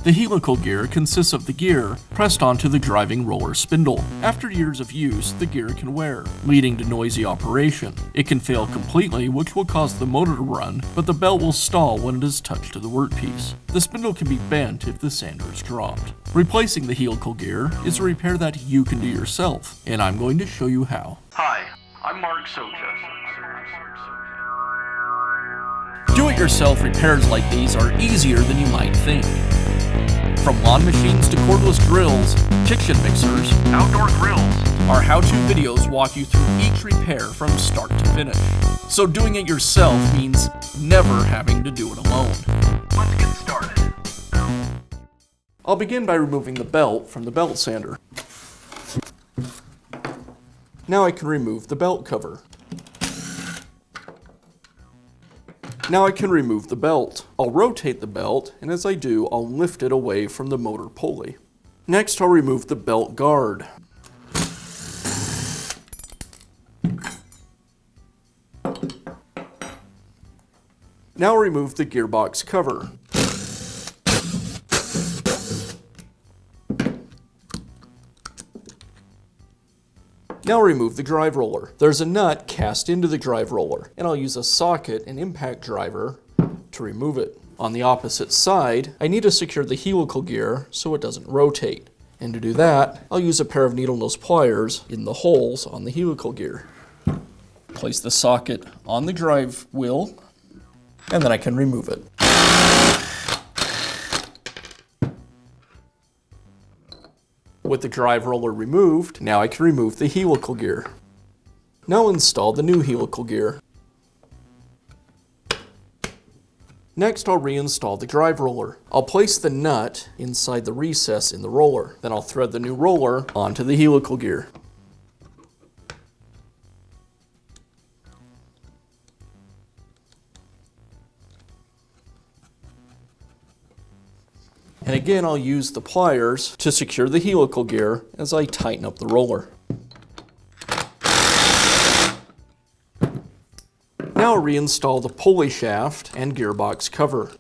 The helical gear consists of the gear pressed onto the driving roller spindle. After years of use, the gear can wear, leading to noisy operation. It can fail completely, which will cause the motor to run, but the belt will stall when it is touched to the workpiece. The spindle can be bent if the sander is dropped. Replacing the helical gear is a repair that you can do yourself, and I'm going to show you how. Hi, I'm Mark Socha. Do-it-yourself repairs like these are easier than you might think. From lawn machines to cordless drills, kitchen mixers, Outdoor grills. our how-to videos walk you through each repair from start to finish. So doing it yourself means never having to do it alone. Let's get started. I'll begin by removing the belt from the belt sander. Now I can remove the belt cover. Now I can remove the belt. I'll rotate the belt, and as I do, I'll lift it away from the motor pulley. Next, I'll remove the belt guard. Now remove the gearbox cover. Now remove the drive roller. There's a nut cast into the drive roller, and I'll use a socket and impact driver to remove it. On the opposite side, I need to secure the helical gear so it doesn't rotate. And to do that, I'll use a pair of needle nose pliers in the holes on the helical gear. Place the socket on the drive wheel, and then I can remove it. With the drive roller removed, now I can remove the helical gear. Now install the new helical gear. Next, I'll reinstall the drive roller. I'll place the nut inside the recess in the roller. Then I'll thread the new roller onto the helical gear. And again, I'll use the pliers to secure the helical gear as I tighten up the roller. Now I'll reinstall the pulley shaft and gearbox cover.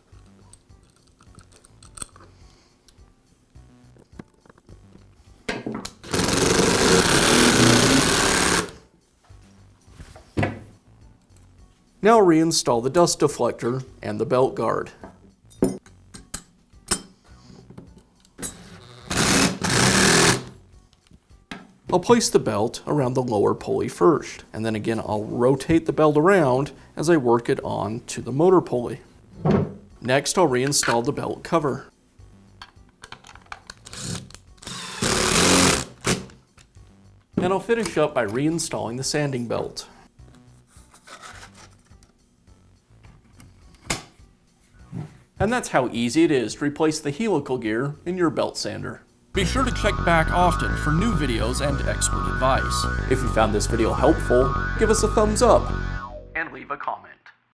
Now I'll reinstall the dust deflector and the belt guard. I'll place the belt around the lower pulley first, and then again I'll rotate the belt around as I work it on to the motor pulley. Next, I'll reinstall the belt cover. And I'll finish up by reinstalling the sanding belt. And that's how easy it is to replace the helical gear in your belt sander. Be sure to check back often for new videos and expert advice. If you found this video helpful, give us a thumbs up And leave a comment.